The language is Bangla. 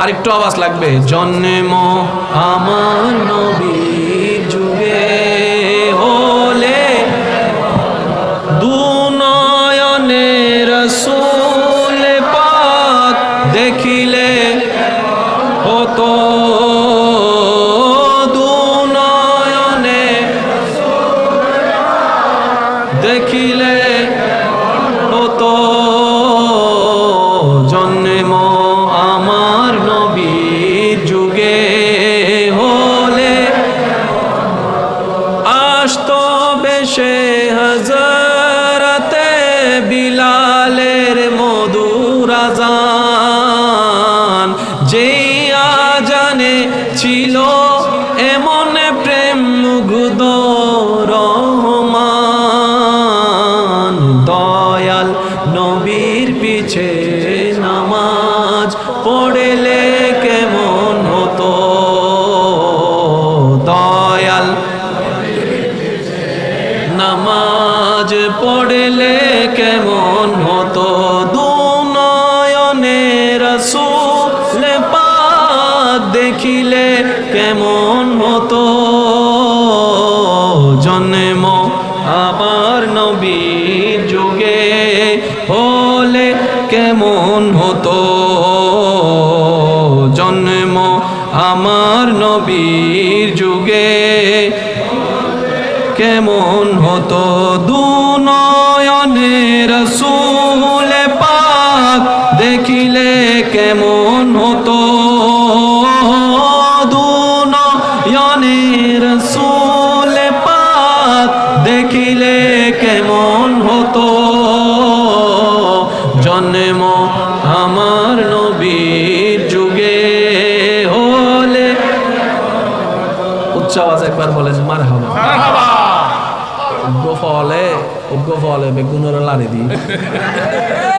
আরেকটু আওয়াজ লাগবে, জন্ম আমার নবীর যুগে হলে দু নয়নে রাসূল পাক দেখিলে হতো, দু নয়নে দেখিলে হতো, জন্ম আমার নবীর যুগে হলে আসতো বেশে হযরতে বিলালের মধুর আযান, যেই আজানে ছিল এমন প্রেম মুগ্ধ রহমান, দয়াল নবীর পিছে নামাজ পড়লে কেমন হতো, দয়াল নামাজ পড়লে কেমন হতো, দু নয়নে রাসূল পাক দেখিলে কেমন হতো, জন্ম আমার নবীর যুগে হলে কেমন হতো, জন্ম আমার নবীর যুগে কেমন হতো, দু নয়নে রাসূল পাক দেখিলে কেমন হতো, দু নয়নে রাসূল পাক দেখিলে কেমন হতো, জন্ম আমার নবীর যুগে হলে। উচ্চ আওয়াজ একবার বলেন মারহাবা। উগ্র ফলে বেগুনের লাড়ি দি।